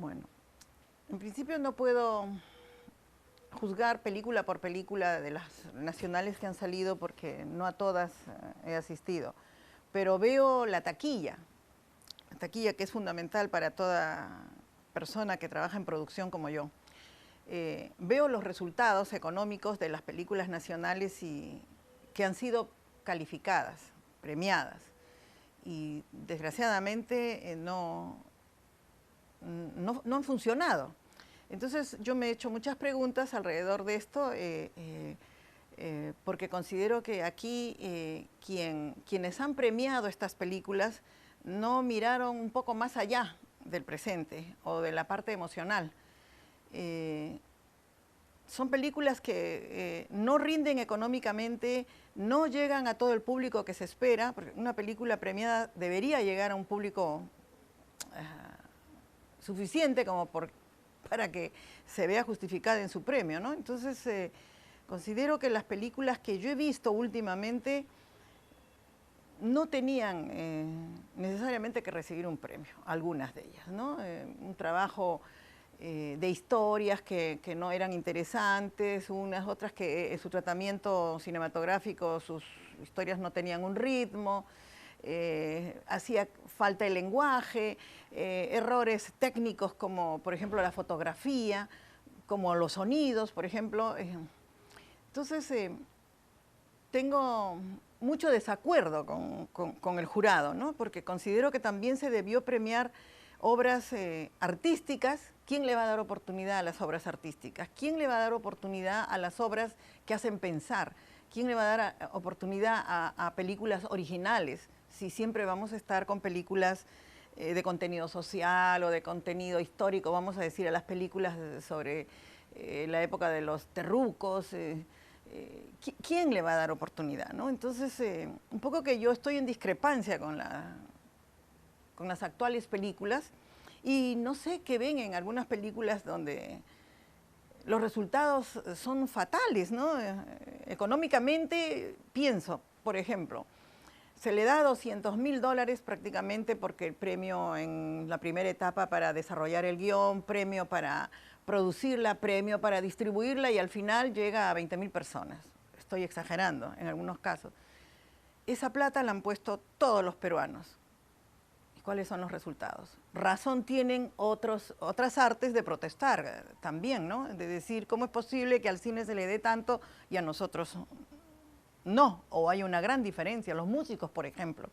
Bueno, en principio no puedo juzgar película por película de las nacionales que han salido porque no a todas he asistido, pero veo la taquilla que es fundamental para toda persona que trabaja en producción como yo. Veo los resultados económicos de las películas nacionales y que han sido calificadas, premiadas, y desgraciadamente no han funcionado. Entonces yo me he hecho muchas preguntas alrededor de esto, porque considero que aquí quienes han premiado estas películas no miraron un poco más allá del presente o de la parte emocional. Son películas que no rinden económicamente, no llegan a todo el público que se espera, porque una película premiada debería llegar a un público suficiente como para que se vea justificada en su premio, ¿no? Entonces, considero que las películas que yo he visto últimamente no tenían necesariamente que recibir un premio, algunas de ellas, ¿no? Un trabajo de historias que no eran interesantes, unas otras que en su tratamiento cinematográfico sus historias no tenían un ritmo, hacía falta el lenguaje, errores técnicos como por ejemplo la fotografía, como los sonidos, por ejemplo. Entonces, tengo mucho desacuerdo con el jurado, ¿no? Porque considero que también se debió premiar obras artísticas. ¿Quién le va a dar oportunidad a las obras artísticas? ¿Quién le va a dar oportunidad a las obras que hacen pensar? ¿Quién le va a dar oportunidad a películas originales? Si siempre vamos a estar con películas de contenido social o de contenido histórico, vamos a decir, a las películas sobre la época de los terrucos, ¿quién le va a dar oportunidad, ¿no? Entonces, un poco que yo estoy en discrepancia con las actuales películas y no sé qué ven en algunas películas donde los resultados son fatales, ¿no? Económicamente, pienso, por ejemplo, se le da $200.000 prácticamente porque el premio en la primera etapa para desarrollar el guión, premio para producirla, premio para distribuirla y al final llega a 20.000 personas. Estoy exagerando en algunos casos. Esa plata la han puesto todos los peruanos. ¿Y cuáles son los resultados? Razón tienen otras artes de protestar también, ¿no? De decir, ¿cómo es posible que al cine se le dé tanto y a nosotros no? O hay una gran diferencia. Los músicos, por ejemplo,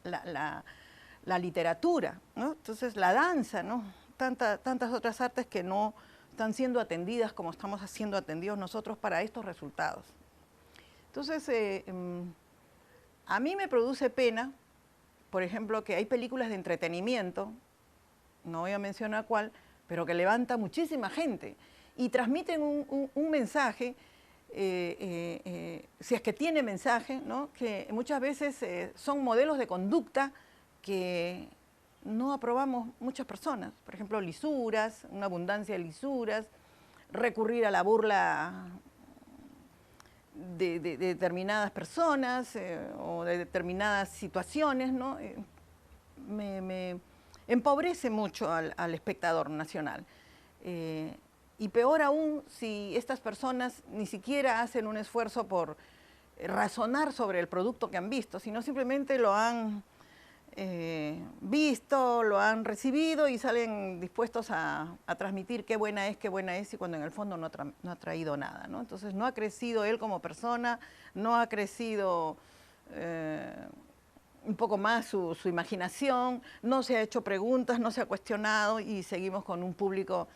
la literatura, ¿no? Entonces, la danza, ¿no? Tantas otras artes que no están siendo atendidas como estamos siendo atendidos nosotros para estos resultados. Entonces, a mí me produce pena, por ejemplo, que hay películas de entretenimiento, no voy a mencionar cuál, pero que levanta muchísima gente y transmiten un mensaje, si es que tiene mensaje, ¿no? Que muchas veces son modelos de conducta que no aprobamos muchas personas. Por ejemplo, lisuras, una abundancia de lisuras, recurrir a la burla de determinadas personas o de determinadas situaciones, ¿no? Me empobrece mucho al espectador nacional. Y peor aún si estas personas ni siquiera hacen un esfuerzo por razonar sobre el producto que han visto, sino simplemente lo han visto, lo han recibido y salen dispuestos a transmitir qué buena es, y cuando en el fondo no ha traído nada, ¿no? Entonces no ha crecido él como persona, no ha crecido un poco más su imaginación, no se ha hecho preguntas, no se ha cuestionado y seguimos con un público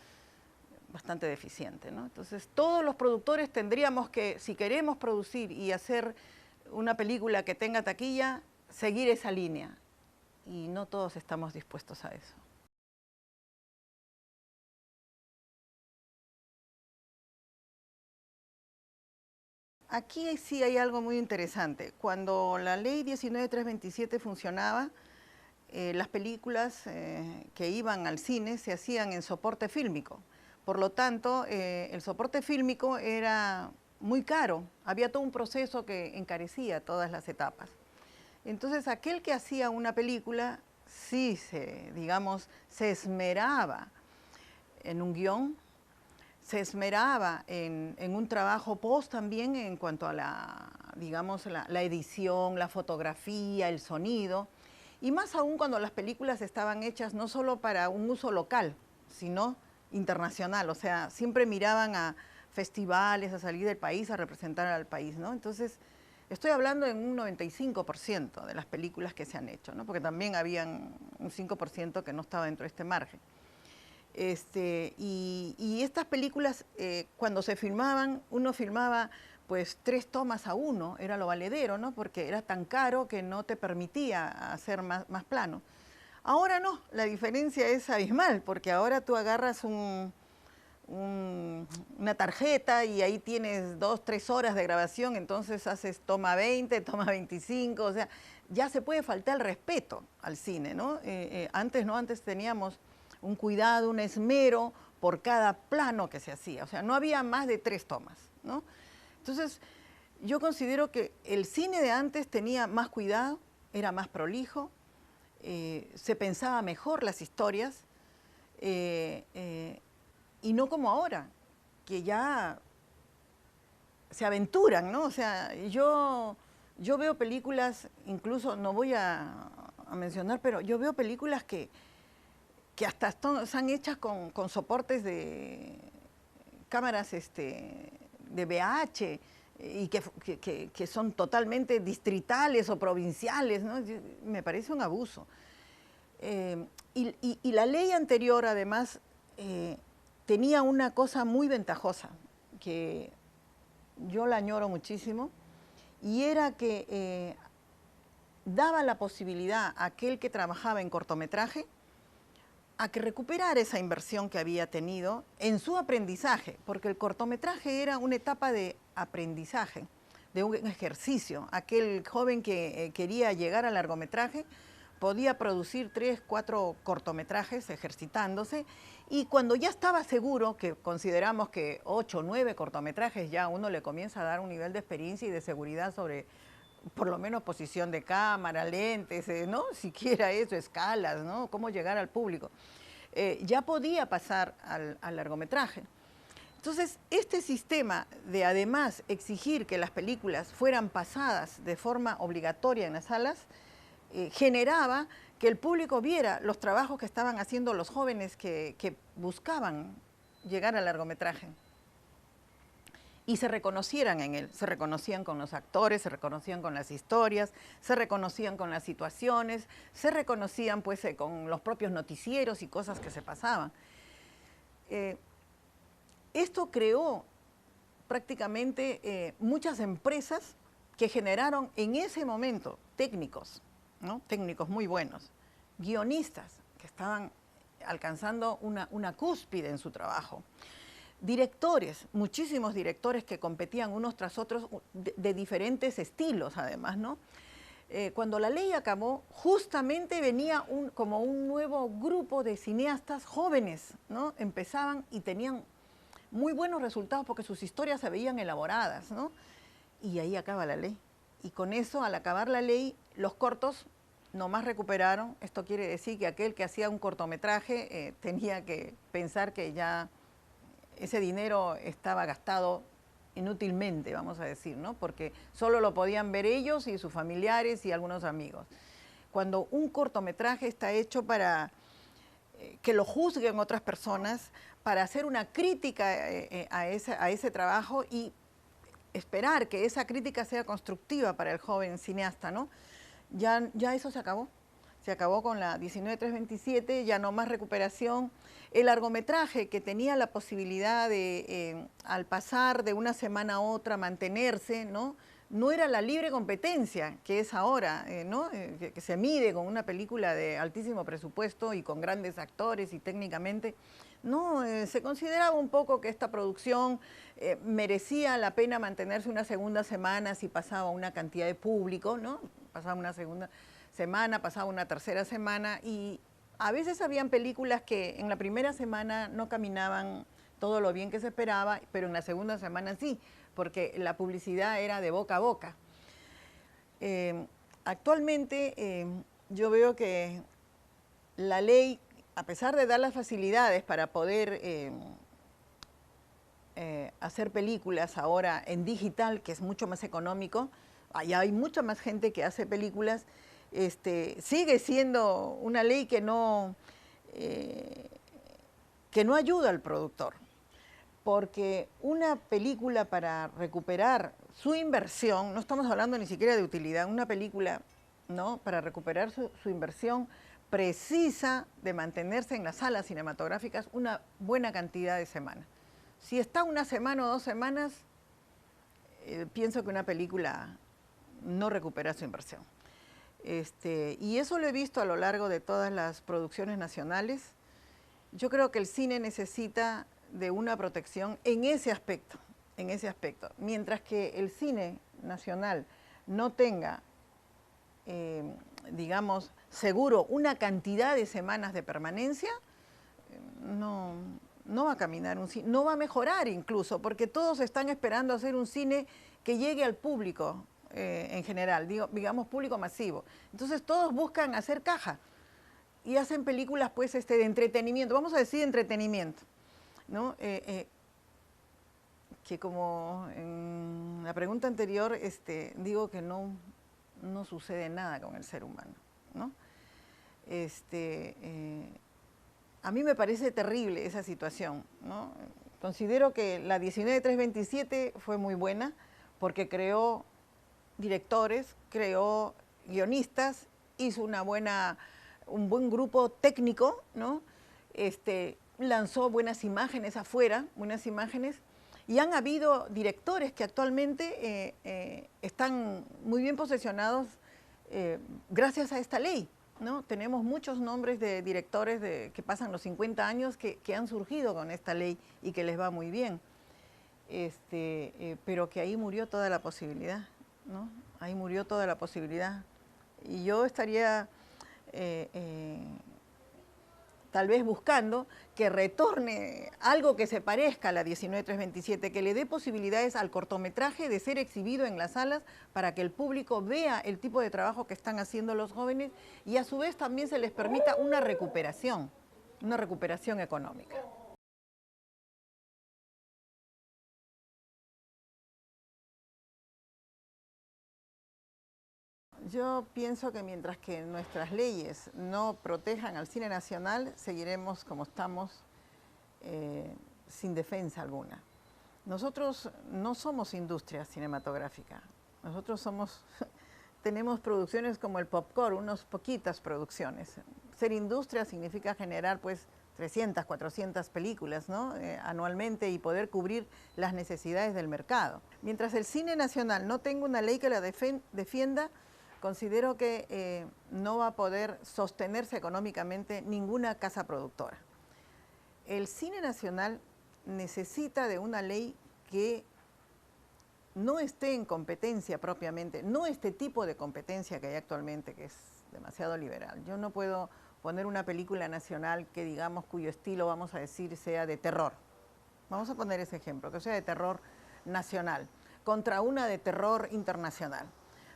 bastante deficiente, ¿no? Entonces todos los productores tendríamos que, si queremos producir y hacer una película que tenga taquilla, seguir esa línea. Y no todos estamos dispuestos a eso. Aquí sí hay algo muy interesante. Cuando la ley 19327 funcionaba, las películas que iban al cine se hacían en soporte fílmico. Por lo tanto, el soporte fílmico era muy caro. Había todo un proceso que encarecía todas las etapas. Entonces, aquel que hacía una película sí digamos, se esmeraba en un guión, se esmeraba en un trabajo post también en cuanto a digamos, la edición, la fotografía, el sonido, y más aún cuando las películas estaban hechas no solo para un uso local, sino internacional, o sea, siempre miraban a festivales, a salir del país, a representar al país, ¿no? Entonces, estoy hablando en un 95% de las películas que se han hecho, ¿no? Porque también habían un 5% que no estaba dentro de este margen. Y estas películas, cuando se filmaban, uno filmaba pues 3 tomas a 1, era lo valedero, ¿no? Porque era tan caro que no te permitía hacer más plano. Ahora no, la diferencia es abismal, porque ahora tú agarras una tarjeta y ahí tienes 2, 3 horas de grabación, entonces haces toma 20, toma 25, o sea, ya se puede faltar el respeto al cine, ¿no? Antes no, antes teníamos un cuidado, un esmero por cada plano que se hacía, o sea, no había más de 3 tomas, ¿no? Entonces, yo considero que el cine de antes tenía más cuidado, era más prolijo, se pensaba mejor las historias, y no como ahora, que ya se aventuran, ¿no? O sea, yo veo películas, incluso no voy a mencionar, pero yo veo películas que hasta están hechas con soportes de cámaras de VH y que son totalmente distritales o provinciales, ¿no? Me parece un abuso. Y la ley anterior, además, tenía una cosa muy ventajosa, que yo la añoro muchísimo, y era que daba la posibilidad a aquel que trabajaba en cortometraje a que recuperara esa inversión que había tenido en su aprendizaje, porque el cortometraje era una etapa de aprendizaje, de un ejercicio. Aquel joven que quería llegar al largometraje podía producir 3, 4 cortometrajes ejercitándose, y cuando ya estaba seguro, que consideramos que 8, 9 cortometrajes ya uno le comienza a dar un nivel de experiencia y de seguridad sobre por lo menos posición de cámara, lentes, ¿no? Siquiera eso, escalas, ¿no? Cómo llegar al público. Ya podía pasar al largometraje. Entonces, este sistema de además exigir que las películas fueran pasadas de forma obligatoria en las salas, generaba que el público viera los trabajos que estaban haciendo los jóvenes que buscaban llegar al largometraje. Y se reconocieran en él, se reconocían con los actores, se reconocían con las historias, se reconocían con las situaciones, se reconocían pues con los propios noticieros y cosas que se pasaban. Esto creó prácticamente muchas empresas que generaron en ese momento técnicos, ¿no? Técnicos muy buenos, guionistas que estaban alcanzando una cúspide en su trabajo, directores, muchísimos directores que competían unos tras otros de diferentes estilos además, ¿no? Cuando la ley acabó, justamente venía como un nuevo grupo de cineastas jóvenes, ¿no? Empezaban y tenían muy buenos resultados porque sus historias se veían elaboradas, ¿no? Y ahí acaba la ley. Y con eso, al acabar la ley, los cortos nomás recuperaron. Esto quiere decir que aquel que hacía un cortometraje tenía que pensar que ya ese dinero estaba gastado inútilmente, vamos a decir, ¿no? Porque solo lo podían ver ellos y sus familiares y algunos amigos. Cuando un cortometraje está hecho para que lo juzguen otras personas, para hacer una crítica a ese trabajo y esperar que esa crítica sea constructiva para el joven cineasta, ¿no? Ya eso se acabó. Se acabó con la 19327, ya no más recuperación. El largometraje que tenía la posibilidad de, al pasar de una semana a otra, mantenerse, ¿no? No era la libre competencia que es ahora, ¿no? Que se mide con una película de altísimo presupuesto y con grandes actores y técnicamente. No, se consideraba un poco que esta producción merecía la pena mantenerse una segunda semana si pasaba una cantidad de público, ¿no? Pasaba una segunda semana, pasaba una tercera semana, y a veces habían películas que en la primera semana no caminaban todo lo bien que se esperaba, pero en la segunda semana sí, porque la publicidad era de boca a boca. Actualmente yo veo que la ley a pesar de dar las facilidades para poder hacer películas ahora en digital, que es mucho más económico, allá hay mucha más gente que hace películas, sigue siendo una ley que no ayuda al productor, porque una película para recuperar su inversión, no estamos hablando ni siquiera de utilidad, una película, ¿no?, para recuperar su inversión precisa de mantenerse en las salas cinematográficas una buena cantidad de semanas. Si está una semana o 2 semanas, pienso que una película no recupera su inversión. Y eso lo he visto a lo largo de todas las producciones nacionales. Yo creo que el cine necesita de una protección en ese aspecto, Mientras que el cine nacional no tenga, digamos, seguro una cantidad de semanas de permanencia, no va a caminar un cine, no va a mejorar incluso, porque todos están esperando hacer un cine que llegue al público en general, digamos público masivo. Entonces todos buscan hacer caja y hacen películas pues de entretenimiento, vamos a decir entretenimiento, ¿no? Que como en la pregunta anterior digo que no sucede nada con el ser humano, ¿no? A mí me parece terrible esa situación, ¿no? Considero que la 19327 fue muy buena porque creó directores, creó guionistas, hizo un buen grupo técnico, ¿no? Lanzó buenas imágenes afuera, buenas imágenes, y han habido directores que actualmente están muy bien posesionados gracias a esta ley, ¿no? Tenemos muchos nombres de directores que pasan los 50 años que han surgido con esta ley y que les va muy bien, pero que ahí murió toda la posibilidad, ¿no? Ahí murió toda la posibilidad. Y yo estaría tal vez buscando que retorne algo que se parezca a la 19327, que le dé posibilidades al cortometraje de ser exhibido en las salas para que el público vea el tipo de trabajo que están haciendo los jóvenes y a su vez también se les permita una recuperación económica. Yo pienso que mientras que nuestras leyes no protejan al cine nacional, seguiremos como estamos, sin defensa alguna. Nosotros no somos industria cinematográfica, nosotros tenemos producciones como el popcorn, unas poquitas producciones. Ser industria significa generar pues 300, 400 películas, ¿no? Anualmente y poder cubrir las necesidades del mercado. Mientras el cine nacional no tenga una ley que la defienda, considero que no va a poder sostenerse económicamente ninguna casa productora. El cine nacional necesita de una ley que no esté en competencia propiamente, no este tipo de competencia que hay actualmente, que es demasiado liberal. Yo no puedo poner una película nacional que digamos cuyo estilo, vamos a decir, sea de terror. Vamos a poner ese ejemplo, que sea de terror nacional, contra una de terror internacional.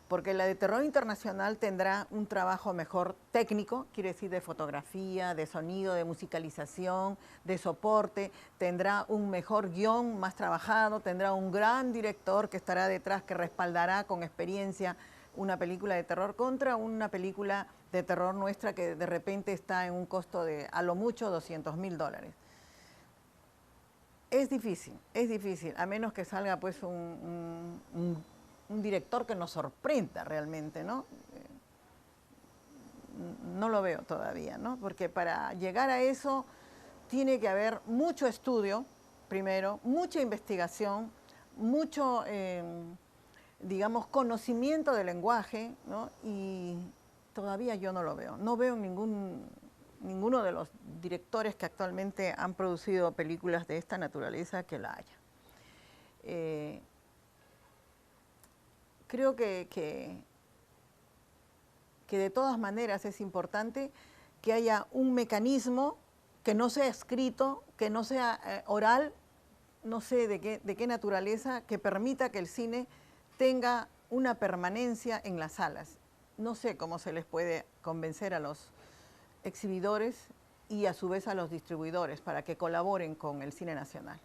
Porque la de terror internacional tendrá un trabajo mejor técnico, quiere decir de fotografía, de sonido, de musicalización, de soporte, tendrá un mejor guión más trabajado, tendrá un gran director que estará detrás, que respaldará con experiencia una película de terror contra una película de terror nuestra que de repente está en un costo de a lo mucho $200.000. Es difícil, a menos que salga pues un director que nos sorprenda realmente, ¿no? No lo veo todavía, ¿no? Porque para llegar a eso tiene que haber mucho estudio, primero, mucha investigación, mucho, digamos, conocimiento del lenguaje, ¿no? Y todavía yo no lo veo. No veo ninguno de los directores que actualmente han producido películas de esta naturaleza que la haya. Creo que de todas maneras es importante que haya un mecanismo que no sea escrito, que no sea oral, no sé de qué naturaleza, que permita que el cine tenga una permanencia en las salas. No sé cómo se les puede convencer a los exhibidores y a su vez a los distribuidores para que colaboren con el cine nacional.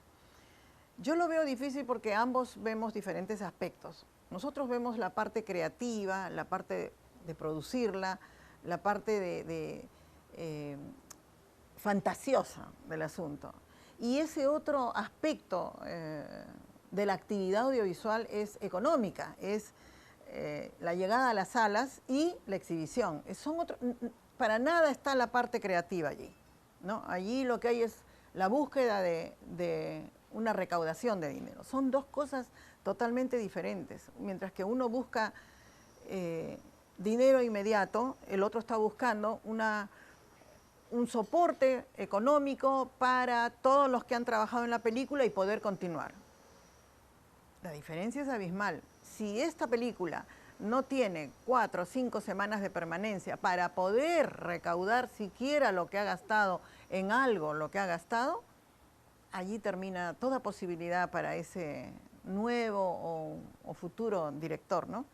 Yo lo veo difícil porque ambos vemos diferentes aspectos. Nosotros vemos la parte creativa, la parte de producirla, la parte fantasiosa del asunto. Y ese otro aspecto de la actividad audiovisual es económica, es la llegada a las salas y la exhibición. Para nada está la parte creativa allí, ¿no? Allí lo que hay es la búsqueda de una recaudación de dinero. Son dos cosas totalmente diferentes. Mientras que uno busca dinero inmediato, el otro está buscando un soporte económico para todos los que han trabajado en la película y poder continuar. La diferencia es abismal. Si esta película no tiene 4 o 5 semanas de permanencia para poder recaudar siquiera lo que ha gastado en algo, lo que ha gastado, allí termina toda posibilidad para ese nuevo o futuro director, ¿no?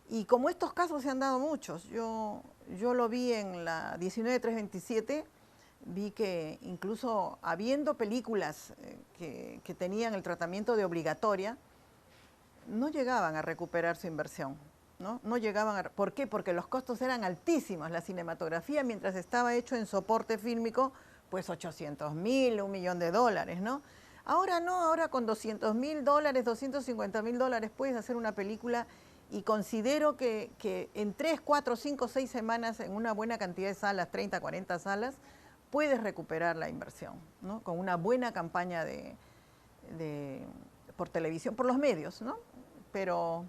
Y como estos casos se han dado muchos, yo lo vi en la 19327, vi que incluso habiendo películas que tenían el tratamiento de obligatoria, no llegaban a recuperar su inversión, ¿no? No llegaban ¿por qué? Porque los costos eran altísimos. La cinematografía, mientras estaba hecho en soporte fílmico, pues 800.000, $1.000.000, ¿no? Ahora no, ahora con $200.000, $250.000 puedes hacer una película y considero que en 3, 4, 5, 6 semanas en una buena cantidad de salas, 30, 40 salas, puedes recuperar la inversión, ¿no? Con una buena campaña por televisión, por los medios, ¿no? Pero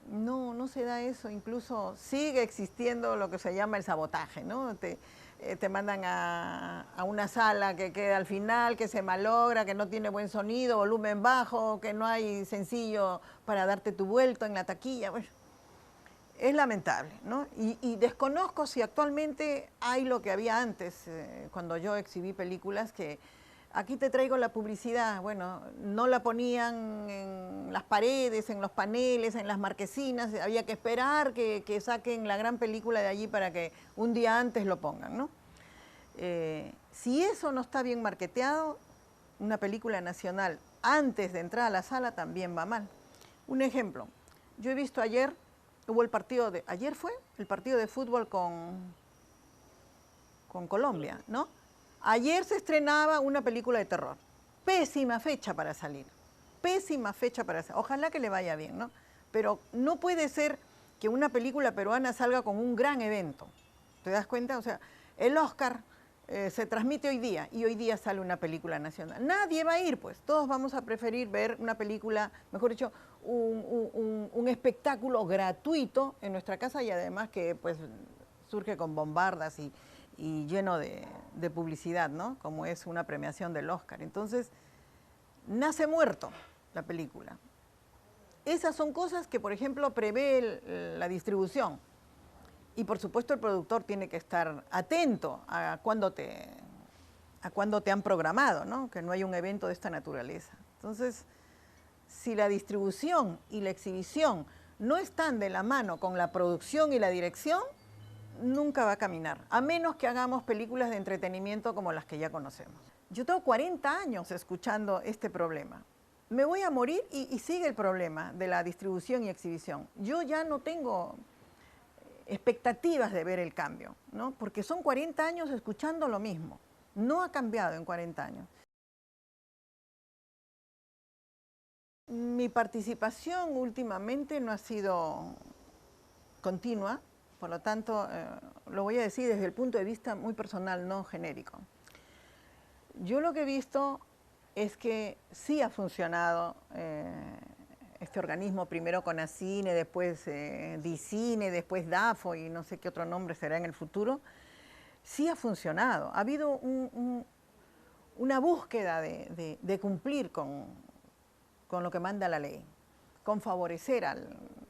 no se da eso, incluso sigue existiendo lo que se llama el sabotaje, ¿no? Te mandan a una sala que queda al final, que se malogra, que no tiene buen sonido, volumen bajo, que no hay sencillo para darte tu vuelto en la taquilla. Bueno, es lamentable, ¿no? Y desconozco si actualmente hay lo que había antes, cuando yo exhibí películas, que aquí te traigo la publicidad. Bueno, no la ponían en las paredes, en los paneles, en las marquesinas, había que esperar que saquen la gran película de allí para que un día antes lo pongan, ¿no? Si eso no está bien marketeado, una película nacional antes de entrar a la sala también va mal. Un ejemplo, yo he visto ayer, ayer fue el partido de fútbol con Colombia, ¿no? Ayer se estrenaba una película de terror. Pésima fecha para salir. Pésima fecha para salir. Ojalá que le vaya bien, ¿no? Pero no puede ser que una película peruana salga con un gran evento. ¿Te das cuenta? O sea, el Oscar se transmite hoy día y hoy día sale una película nacional. Nadie va a ir, pues. Todos vamos a preferir ver una película, mejor dicho, un espectáculo gratuito en nuestra casa y además que pues surge con bombardas y lleno de publicidad, ¿no? Como es una premiación del Oscar. Entonces, nace muerto la película. Esas son cosas que, por ejemplo, prevé la distribución. Y, por supuesto, el productor tiene que estar atento a cuándo te han programado, ¿no? Que no hay un evento de esta naturaleza. Entonces, si la distribución y la exhibición no están de la mano con la producción y la dirección, nunca va a caminar, a menos que hagamos películas de entretenimiento como las que ya conocemos. Yo tengo 40 años escuchando este problema. Me voy a morir y sigue el problema de la distribución y exhibición. Yo ya no tengo expectativas de ver el cambio, ¿no? Porque son 40 años escuchando lo mismo. No ha cambiado en 40 años. Mi participación últimamente no ha sido continua. Por lo tanto, lo voy a decir desde el punto de vista muy personal, no genérico. Yo lo que he visto es que sí ha funcionado este organismo, primero CONACINE, después DICINE, después DAFO y no sé qué otro nombre será en el futuro. Sí ha funcionado. Ha habido una búsqueda de cumplir con lo que manda la ley, con favorecer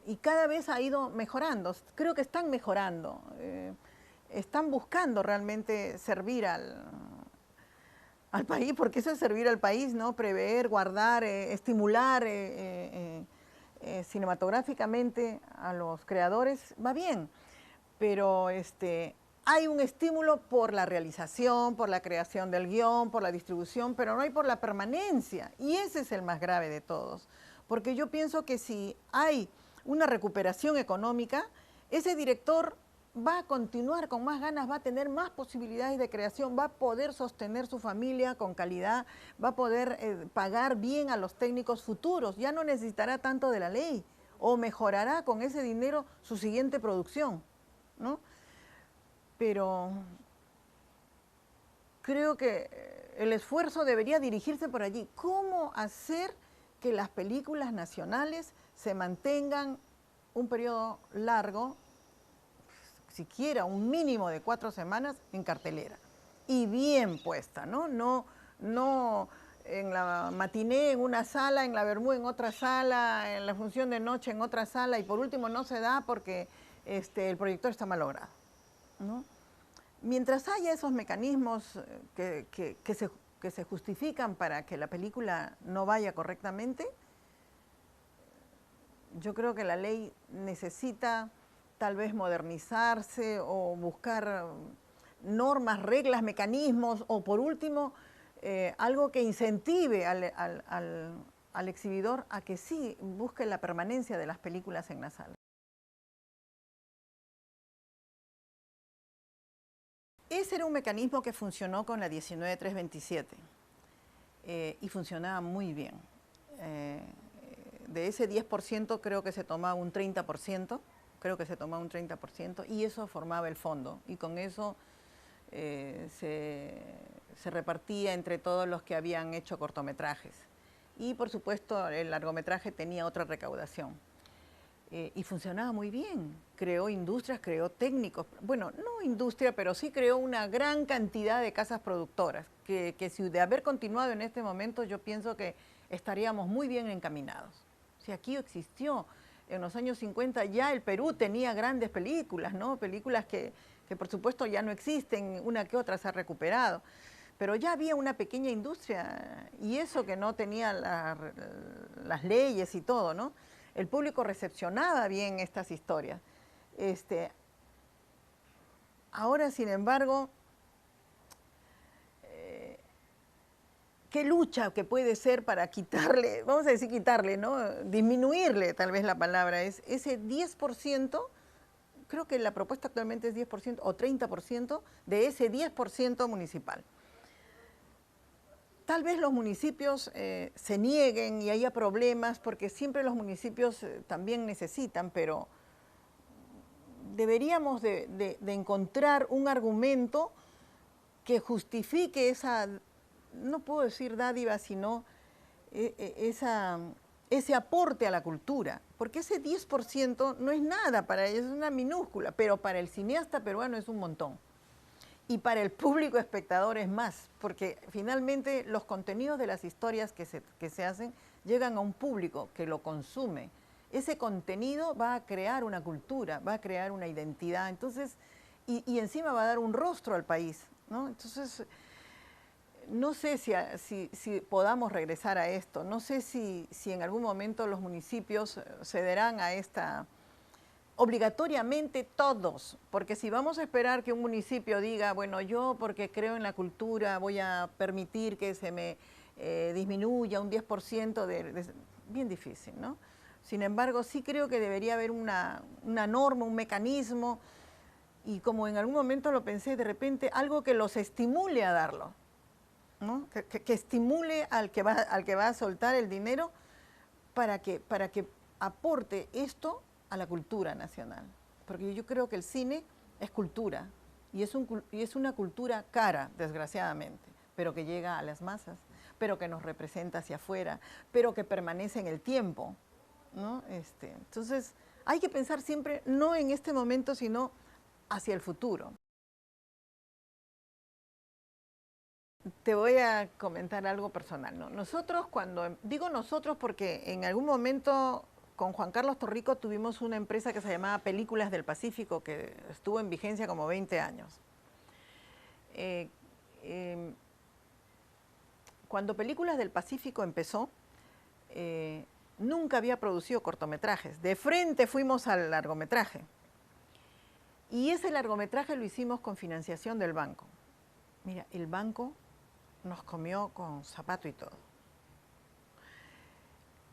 y cada vez ha ido mejorando. Creo que están mejorando, están buscando realmente servir al país, porque eso es servir al país, ¿no? Prever, guardar, estimular cinematográficamente a los creadores, va bien, pero hay un estímulo por la realización, por la creación del guión, por la distribución, pero no hay por la permanencia. Y ese es el más grave de todos. Porque yo pienso que si hay una recuperación económica, ese director va a continuar con más ganas, va a tener más posibilidades de creación, va a poder sostener su familia con calidad, va a poder pagar bien a los técnicos futuros, ya no necesitará tanto de la ley, o mejorará con ese dinero su siguiente producción, ¿no? Pero creo que el esfuerzo debería dirigirse por allí. ¿Cómo hacer que las películas nacionales se mantengan un periodo largo, siquiera un mínimo de 4 semanas, en cartelera? Y bien puesta, ¿no? No en la matiné en una sala, en la Bermú en otra sala, en la función de noche en otra sala, y por último no se da porque el proyector está malogrado, ¿no? Mientras haya esos mecanismos que se justifican para que la película no vaya correctamente, yo creo que la ley necesita tal vez modernizarse o buscar normas, reglas, mecanismos, o por último, algo que incentive al exhibidor a que sí busque la permanencia de las películas en la sala. Ese era un mecanismo que funcionó con la 19327 y funcionaba muy bien. De ese 10% creo que se tomaba un 30%, y eso formaba el fondo, y con eso se repartía entre todos los que habían hecho cortometrajes. Y por supuesto el largometraje tenía otra recaudación. Y funcionaba muy bien. Creó industrias, creó técnicos. Bueno, no industria, pero sí creó una gran cantidad de casas productoras, que si de haber continuado en este momento, yo pienso que estaríamos muy bien encaminados. Si aquí existió, en los años 50 ya el Perú tenía grandes películas, ¿no? Películas que por supuesto ya no existen, una que otra se ha recuperado. Pero ya había una pequeña industria, y eso que no tenía las leyes y todo, ¿no? El público recepcionaba bien estas historias. Ahora, sin embargo, ¿qué lucha que puede ser para quitarle, vamos a decir quitarle, ¿no? Disminuirle, tal vez la palabra, es ese 10%, creo que la propuesta actualmente es 10% o 30% de ese 10% municipal. Tal vez los municipios se nieguen y haya problemas, porque siempre los municipios también necesitan, pero deberíamos de encontrar un argumento que justifique esa, no puedo decir dádiva, sino ese aporte a la cultura, porque ese 10% no es nada para ellos, es una minúscula, pero para el cineasta peruano es un montón. Y para el público espectador es más, porque finalmente los contenidos de las historias que se hacen llegan a un público que lo consume. Ese contenido va a crear una cultura, va a crear una identidad, entonces, y encima va a dar un rostro al país, ¿no? Entonces, no sé si podamos regresar a esto, no sé si en algún momento los municipios cederán a esta... Obligatoriamente todos, porque si vamos a esperar que un municipio diga, bueno, yo porque creo en la cultura voy a permitir que se me disminuya un 10% bien difícil, ¿no? Sin embargo, sí creo que debería haber una norma, un mecanismo, y como en algún momento lo pensé, de repente algo que los estimule a darlo, ¿no? Que estimule al que va a soltar el dinero para que aporte esto a la cultura nacional, porque yo creo que el cine es cultura, y es una cultura cara, desgraciadamente, pero que llega a las masas, pero que nos representa hacia afuera, pero que permanece en el tiempo, ¿no? Entonces, hay que pensar siempre, no en este momento, sino hacia el futuro. Te voy a comentar algo personal, ¿no? Nosotros digo nosotros porque en algún momento con Juan Carlos Torrico tuvimos una empresa que se llamaba Películas del Pacífico, que estuvo en vigencia como 20 años. Cuando Películas del Pacífico empezó, nunca había producido cortometrajes. De frente fuimos al largometraje. Y ese largometraje lo hicimos con financiación del banco. Mira, el banco nos comió con zapato y todo.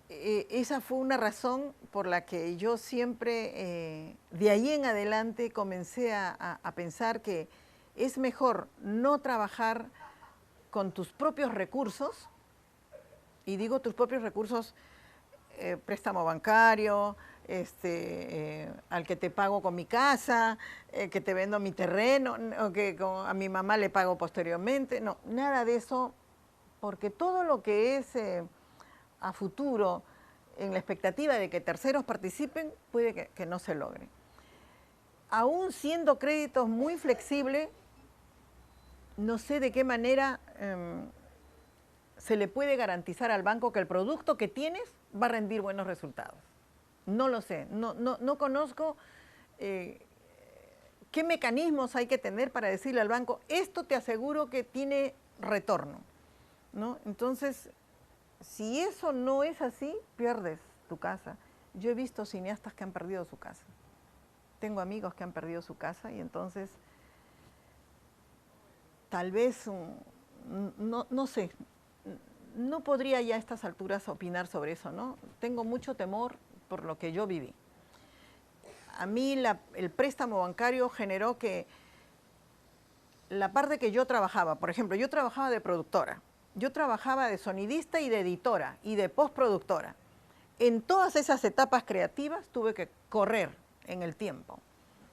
Esa fue una razón por la que yo siempre, de ahí en adelante, comencé a pensar que es mejor no trabajar con tus propios recursos, y digo tus propios recursos, préstamo bancario, al que te pago con mi casa, que te vendo mi terreno, o que a mi mamá le pago posteriormente, no, nada de eso, porque todo lo que es a futuro, en la expectativa de que terceros participen, puede que no se logre. Aún siendo créditos muy flexibles, no sé de qué manera se le puede garantizar al banco que el producto que tienes va a rendir buenos resultados. No lo sé, no conozco qué mecanismos hay que tener para decirle al banco, esto te aseguro que tiene retorno, ¿no? Entonces, si eso no es así, pierdes tu casa. Yo he visto cineastas que han perdido su casa. Tengo amigos que han perdido su casa y entonces tal vez, no sé, no podría ya a estas alturas opinar sobre eso, ¿no? Tengo mucho temor por lo que yo viví. A mí el préstamo bancario generó que la parte que yo trabajaba, por ejemplo, yo trabajaba de productora, yo trabajaba de sonidista y de editora y de postproductora. En todas esas etapas creativas tuve que correr en el tiempo.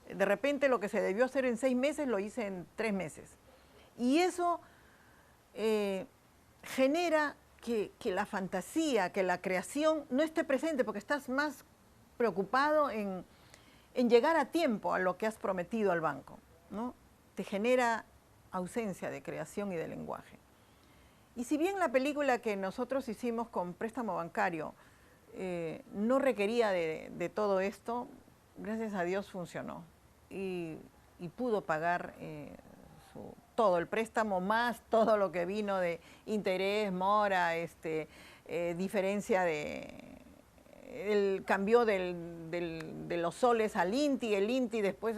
De repente lo que se debió hacer en 6 meses lo hice en 3 meses. Y eso genera que la fantasía, que la creación no esté presente porque estás más preocupado en llegar a tiempo a lo que has prometido al banco, ¿no? Te genera ausencia de creación y de lenguaje. Y si bien la película que nosotros hicimos con préstamo bancario no requería de todo esto, gracias a Dios funcionó y pudo pagar todo el préstamo más todo lo que vino de interés, mora, diferencia el cambio de los soles al INTI, el INTI después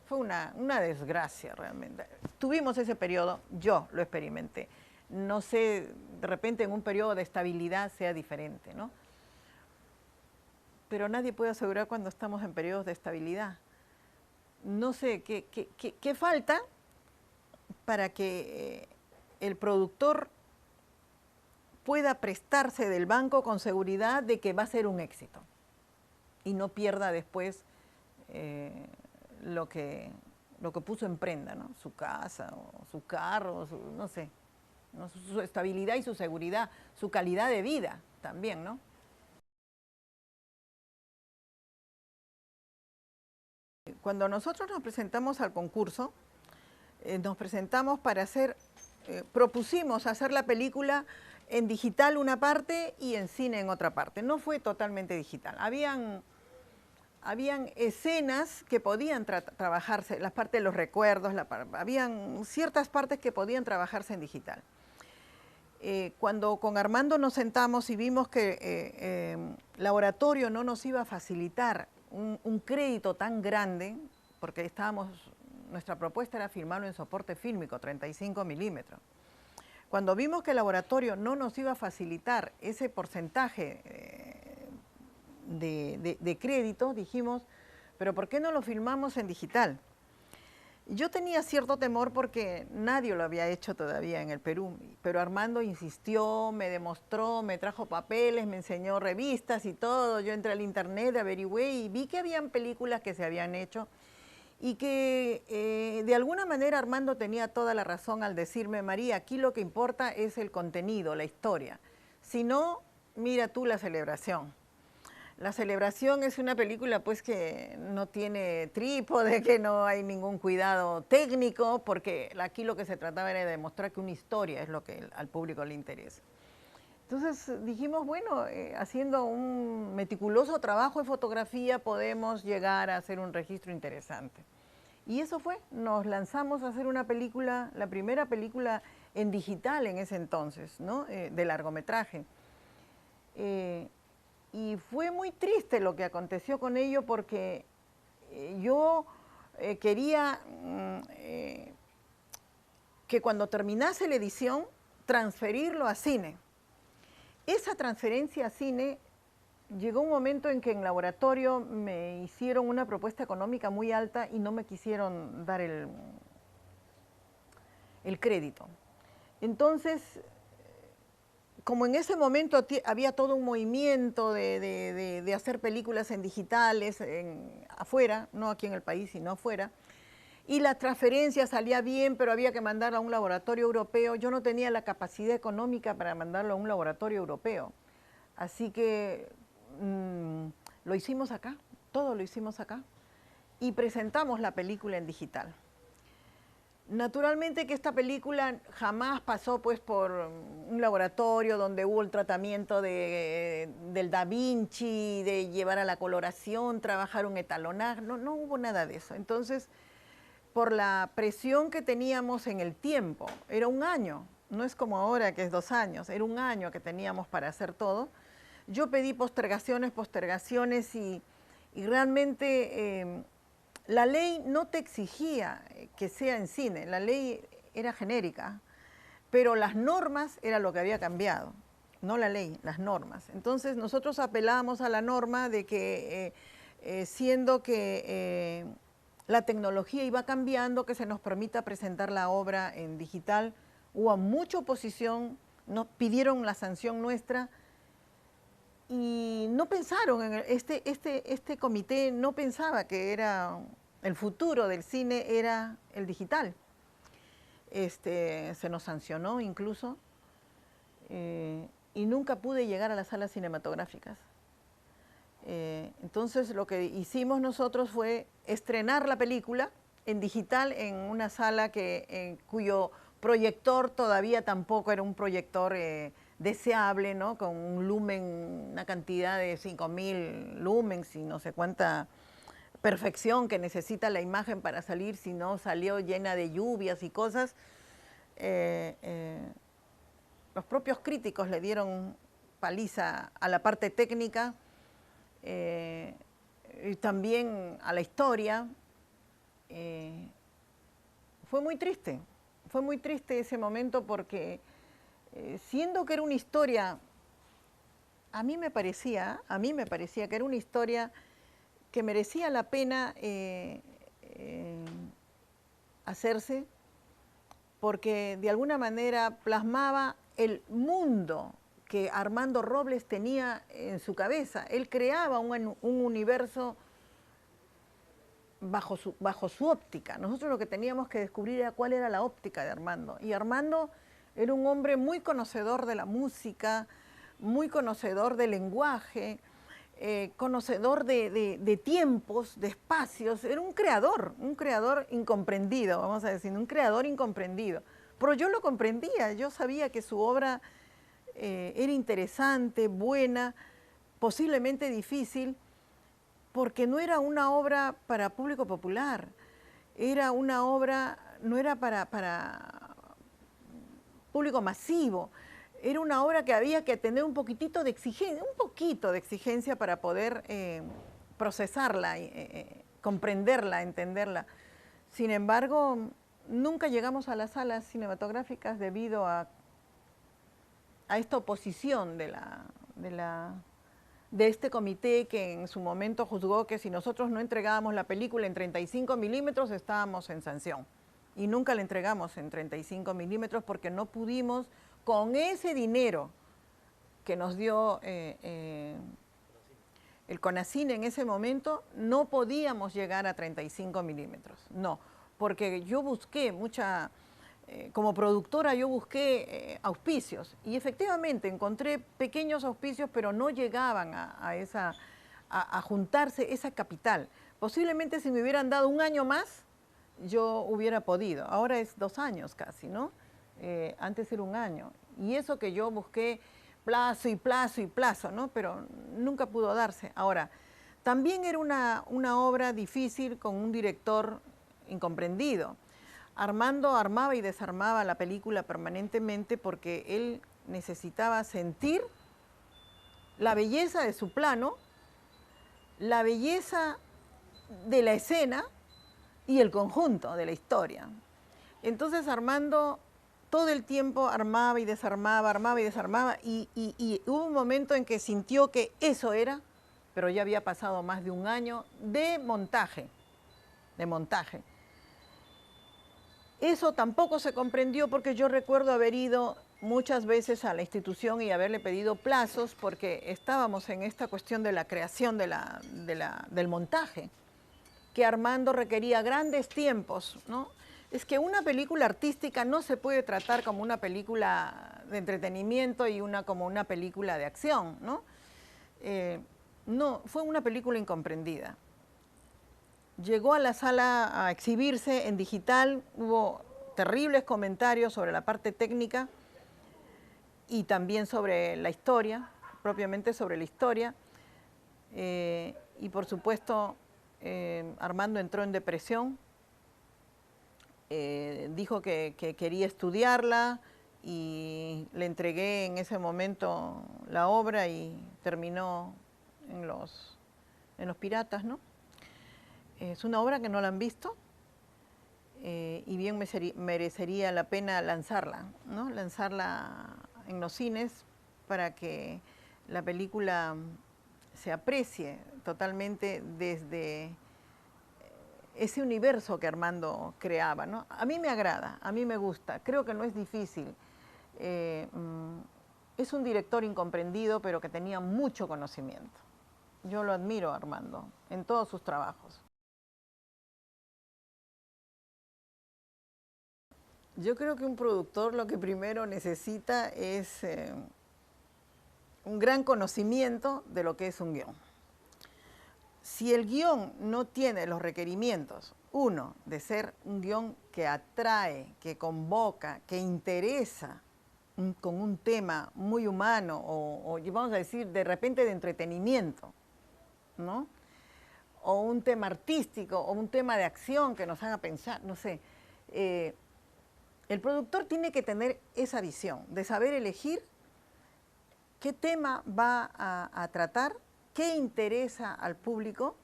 fue una desgracia realmente. Tuvimos ese periodo, yo lo experimenté. No sé, de repente en un periodo de estabilidad sea diferente, ¿no? Pero nadie puede asegurar cuando estamos en periodos de estabilidad. No sé qué falta para que el productor pueda prestarse del banco con seguridad de que va a ser un éxito y no pierda después lo que puso en prenda, ¿no? Su casa, o su carro, no sé, ¿no? Su estabilidad y su seguridad, su calidad de vida también, ¿no? Cuando nosotros nos presentamos al concurso, nos presentamos para propusimos hacer la película en digital una parte y en cine en otra parte. No fue totalmente digital. Habían escenas que podían trabajarse, las partes de los recuerdos, habían ciertas partes que podían trabajarse en digital. Cuando con Armando nos sentamos y vimos que Laboratorio no nos iba a facilitar un crédito tan grande, porque nuestra propuesta era filmarlo en soporte fílmico, 35 milímetros. Cuando vimos que el Laboratorio no nos iba a facilitar ese porcentaje de crédito, dijimos, pero ¿por qué no lo filmamos en digital? Yo tenía cierto temor porque nadie lo había hecho todavía en el Perú, pero Armando insistió, me demostró, me trajo papeles, me enseñó revistas y todo. Yo entré al internet, averigüé y vi que habían películas que se habían hecho y que de alguna manera Armando tenía toda la razón al decirme, María, aquí lo que importa es el contenido, la historia. Si no, mira tú la celebración. La celebración es una película pues que no tiene trípode, que no hay ningún cuidado técnico, porque aquí lo que se trataba era de demostrar que una historia es lo que al público le interesa. Entonces dijimos, bueno, haciendo un meticuloso trabajo de fotografía podemos llegar a hacer un registro interesante. Y eso fue, nos lanzamos a hacer una película, la primera película en digital en ese entonces, ¿no? De largometraje. Y fue muy triste lo que aconteció con ello porque yo quería que cuando terminase la edición, transferirlo a cine. Esa transferencia a cine, llegó un momento en que en laboratorio me hicieron una propuesta económica muy alta y no me quisieron dar el crédito. Entonces, como en ese momento había todo un movimiento de hacer películas en digitales afuera, no aquí en el país, sino afuera, y la transferencia salía bien, pero había que mandarla a un laboratorio europeo, yo no tenía la capacidad económica para mandarlo a un laboratorio europeo. Así que lo hicimos acá, todo lo hicimos acá, y presentamos la película en digital. Naturalmente que esta película jamás pasó pues por un laboratorio donde hubo el tratamiento del Da Vinci, de llevar a la coloración, trabajar un etalonaje, no hubo nada de eso. Entonces, por la presión que teníamos en el tiempo, era un año, no es como ahora que es 2 años, era un año que teníamos para hacer todo. Yo pedí postergaciones y realmente la ley no te exigía que sea en cine, la ley era genérica, pero las normas era lo que había cambiado, no la ley, las normas. Entonces nosotros apelábamos a la norma de que siendo que la tecnología iba cambiando, que se nos permita presentar la obra en digital, hubo mucha oposición, nos pidieron la sanción nuestra, y no pensaron, en este comité no pensaba que era el futuro del cine era el digital. Se nos sancionó incluso y nunca pude llegar a las salas cinematográficas. Entonces lo que hicimos nosotros fue estrenar la película en digital en una sala cuyo proyector todavía tampoco era un proyector deseable, ¿no? Con un lumen, una cantidad de 5.000 lumens y no sé cuánta perfección que necesita la imagen para salir, si no salió llena de lluvias y cosas. Los propios críticos le dieron paliza a la parte técnica y también a la historia. Fue muy triste ese momento porque siendo que era una historia, a mí me parecía que era una historia que merecía la pena hacerse, porque de alguna manera plasmaba el mundo que Armando Robles tenía en su cabeza. Él creaba un universo bajo su óptica. Nosotros lo que teníamos que descubrir era cuál era la óptica de Armando. Y Armando era un hombre muy conocedor de la música, muy conocedor del lenguaje, conocedor de tiempos, de espacios. Era un creador incomprendido, vamos a decir, un creador incomprendido. Pero yo lo comprendía, yo sabía que su obra era interesante, buena, posiblemente difícil, porque no era una obra para público popular, era una obra, no era para público masivo, era una obra que había que tener un poquito de exigencia para poder procesarla, comprenderla, entenderla. Sin embargo, nunca llegamos a las salas cinematográficas debido a esta oposición de este comité que en su momento juzgó que si nosotros no entregábamos la película en 35 milímetros estábamos en sanción. Y nunca la entregamos en 35 milímetros porque no pudimos, con ese dinero que nos dio el CONACYNE en ese momento, no podíamos llegar a 35 milímetros. No, porque yo busqué como productora yo busqué auspicios y efectivamente encontré pequeños auspicios, pero no llegaban a juntarse esa capital. Posiblemente si me hubieran dado un año más, yo hubiera podido. Ahora es 2 años casi, ¿no? Antes era 1 año. Y eso que yo busqué plazo y plazo y plazo, ¿no? Pero nunca pudo darse. Ahora, también era una obra difícil con un director incomprendido. Armando armaba y desarmaba la película permanentemente porque él necesitaba sentir la belleza de su plano, la belleza de la escena y el conjunto de la historia. Entonces Armando todo el tiempo armaba y desarmaba, y hubo un momento en que sintió que eso era, pero ya había pasado más de un año de montaje. Eso tampoco se comprendió porque yo recuerdo haber ido muchas veces a la institución y haberle pedido plazos porque estábamos en esta cuestión de la creación del montaje, que Armando requería grandes tiempos, ¿no? Es que una película artística no se puede tratar como una película de entretenimiento y como una película de acción, ¿no? No, fue una película incomprendida. Llegó a la sala a exhibirse en digital, hubo terribles comentarios sobre la parte técnica y también sobre la historia, propiamente sobre la historia. Y por supuesto, Armando entró en depresión, dijo que quería estudiarla y le entregué en ese momento la obra y terminó en los piratas, ¿no? Es una obra que no la han visto y bien merecería la pena lanzarla, ¿no? Lanzarla en los cines para que la película se aprecie totalmente desde ese universo que Armando creaba, ¿no? A mí me agrada, a mí me gusta, creo que no es difícil. Es un director incomprendido, pero que tenía mucho conocimiento. Yo lo admiro a Armando en todos sus trabajos. Yo creo que un productor lo que primero necesita es un gran conocimiento de lo que es un guión. Si el guión no tiene los requerimientos, uno, de ser un guión que atrae, que convoca, que interesa, con un tema muy humano o vamos a decir de repente de entretenimiento, ¿no? O un tema artístico o un tema de acción que nos haga pensar, no sé. El productor tiene que tener esa visión de saber elegir qué tema va a tratar, qué interesa al público,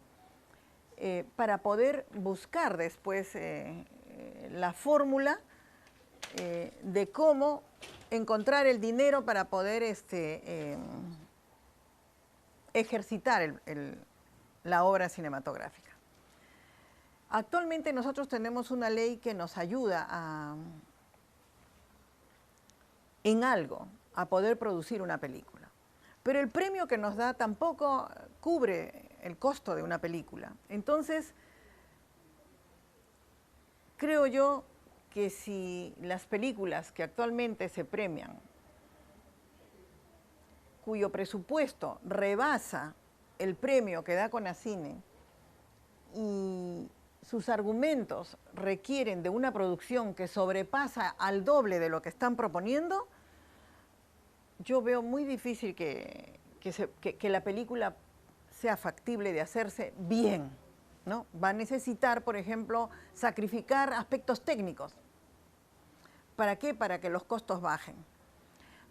para poder buscar después la fórmula de cómo encontrar el dinero para poder ejercitar la obra cinematográfica. Actualmente nosotros tenemos una ley que nos ayuda en algo a poder producir una película. Pero el premio que nos da tampoco cubre el costo de una película. Entonces, creo yo que si las películas que actualmente se premian, cuyo presupuesto rebasa el premio que da Conacine y sus argumentos requieren de una producción que sobrepasa al doble de lo que están proponiendo, yo veo muy difícil que la película sea factible de hacerse bien, ¿no? Va a necesitar, por ejemplo, sacrificar aspectos técnicos. ¿Para qué? Para que los costos bajen.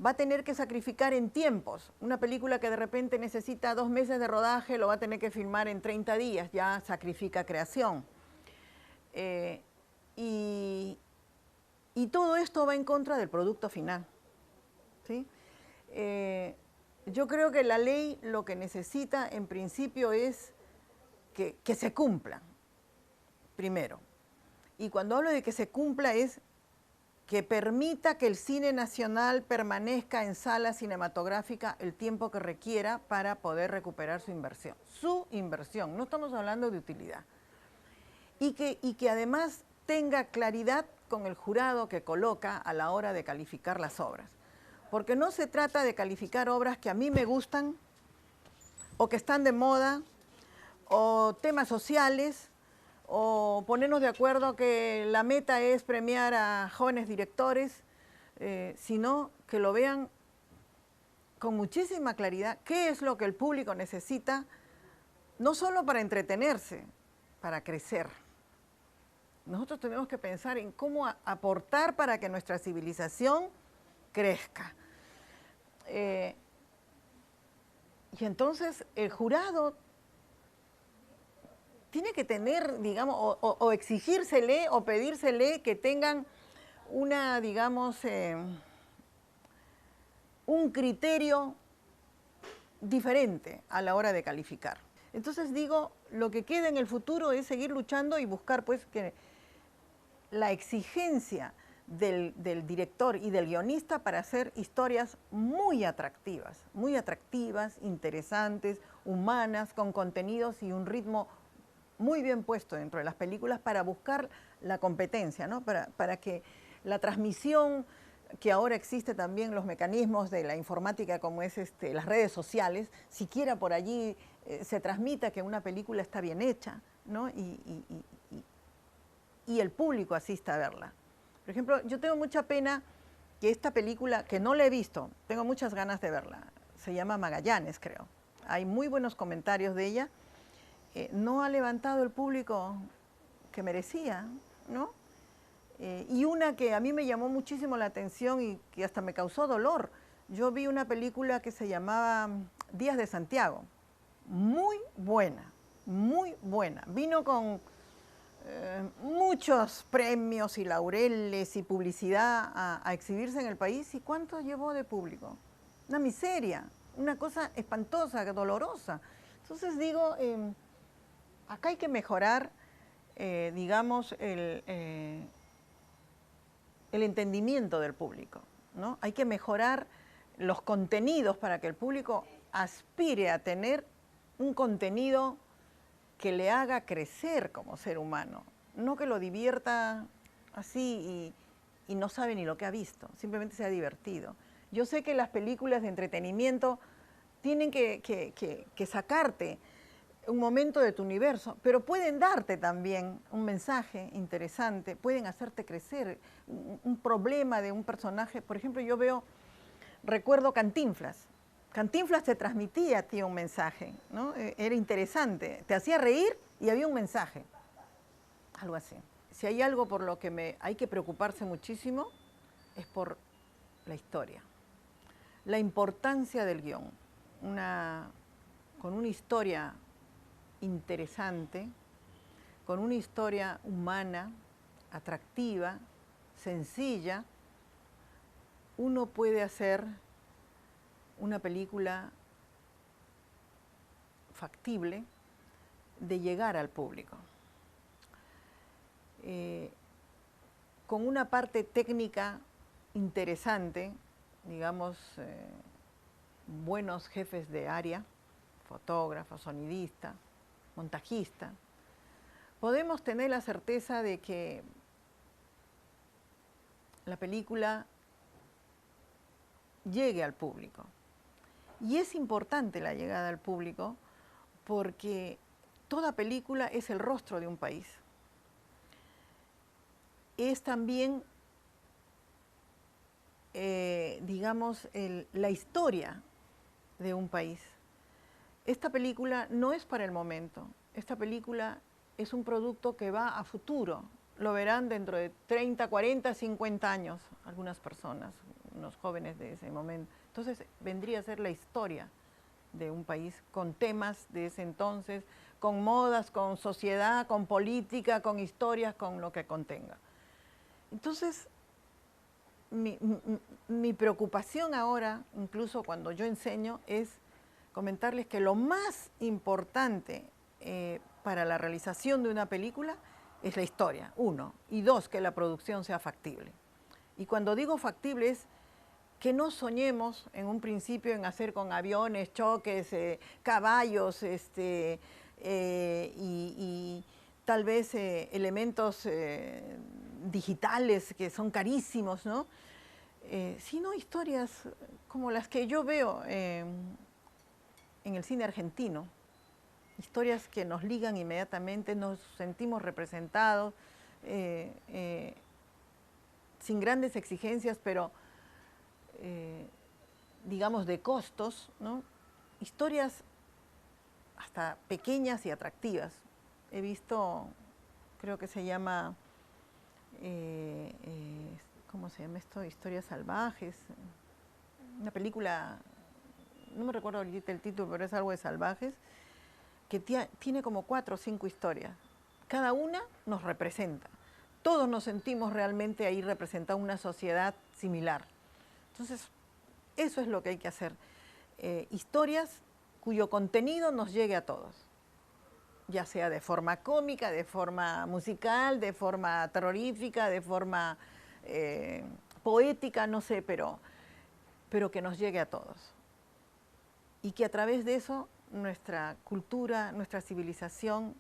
Va a tener que sacrificar en tiempos. Una película que de repente necesita 2 meses de rodaje, lo va a tener que filmar en 30 días, ya sacrifica creación. Y todo esto va en contra del producto final, ¿sí? Yo creo que la ley lo que necesita en principio es que se cumpla, primero. Y cuando hablo de que se cumpla es que permita que el cine nacional permanezca en sala cinematográfica el tiempo que requiera para poder recuperar su inversión. Su inversión, no estamos hablando de utilidad. Y que además tenga claridad con el jurado que coloca a la hora de calificar las obras. Porque no se trata de calificar obras que a mí me gustan o que están de moda o temas sociales o ponernos de acuerdo que la meta es premiar a jóvenes directores, sino que lo vean con muchísima claridad qué es lo que el público necesita, no solo para entretenerse, para crecer. Nosotros tenemos que pensar en cómo aportar para que nuestra civilización crezca. Y entonces el jurado tiene que tener, digamos, o exigírsele o pedírsele que tengan una, digamos, un criterio diferente a la hora de calificar. Entonces digo, lo que queda en el futuro es seguir luchando y buscar pues que la exigencia del director y del guionista para hacer historias muy atractivas, interesantes, humanas, con contenidos y un ritmo muy bien puesto dentro de las películas para buscar la competencia, ¿no? Para que la transmisión, que ahora existe también los mecanismos de la informática como es las redes sociales, siquiera por allí se transmita que una película está bien hecha, ¿no? Y el público asista a verla. Por ejemplo, yo tengo mucha pena que esta película, que no la he visto, tengo muchas ganas de verla, se llama Magallanes, creo. Hay muy buenos comentarios de ella. No ha levantado el público que merecía, ¿no? Y una que a mí me llamó muchísimo la atención y que hasta me causó dolor. Yo vi una película que se llamaba Días de Santiago. Muy buena, muy buena. Vino con muchos premios y laureles y publicidad a exhibirse en el país. ¿Y cuánto llevó de público? Una miseria, una cosa espantosa, dolorosa. Entonces digo, acá hay que mejorar, digamos, el entendimiento del público, ¿no? Hay que mejorar los contenidos para que el público aspire a tener un contenido que le haga crecer como ser humano, no que lo divierta así y no sabe ni lo que ha visto, simplemente se ha divertido. Yo sé que las películas de entretenimiento tienen que sacarte un momento de tu universo, pero pueden darte también un mensaje interesante, pueden hacerte crecer un problema de un personaje. Por ejemplo, recuerdo Cantinflas. Cantinflas te transmitía a ti un mensaje, ¿no? Era interesante, te hacía reír y había un mensaje, algo así. Si hay algo por lo que hay que preocuparse muchísimo, es por la historia, la importancia del guión. Con una historia interesante, con una historia humana, atractiva, sencilla, uno puede hacer una película factible de llegar al público. Con una parte técnica interesante, digamos, buenos jefes de área, fotógrafo, sonidista, montajista, podemos tener la certeza de que la película llegue al público. Y es importante la llegada al público porque toda película es el rostro de un país. Es también, digamos, la historia de un país. Esta película no es para el momento. Esta película es un producto que va a futuro. Lo verán dentro de 30, 40, 50 años algunas personas, unos jóvenes de ese momento. Entonces vendría a ser la historia de un país con temas de ese entonces, con modas, con sociedad, con política, con historias, con lo que contenga. Entonces, mi preocupación ahora, incluso cuando yo enseño, es comentarles que lo más importante para la realización de una película es la historia, uno, y dos, que la producción sea factible. Y cuando digo factible es que no soñemos en un principio en hacer con aviones, choques, caballos, y tal vez elementos digitales que son carísimos, ¿no? Sino historias como las que yo veo en el cine argentino, historias que nos ligan inmediatamente, nos sentimos representados, sin grandes exigencias, pero digamos de costos, ¿no? Historias hasta pequeñas y atractivas. He visto, creo que se llama, ¿cómo se llama esto? Historias salvajes, una película, no me recuerdo ahorita el título, pero es algo de salvajes, que tiene como 4 o 5 historias. Cada una nos representa. Todos nos sentimos realmente ahí representados una sociedad similar. Entonces, eso es lo que hay que hacer. Historias cuyo contenido nos llegue a todos, ya sea de forma cómica, de forma musical, de forma terrorífica, de forma poética, no sé, pero que nos llegue a todos. Y que a través de eso nuestra cultura, nuestra civilización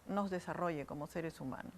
nos desarrolle como seres humanos.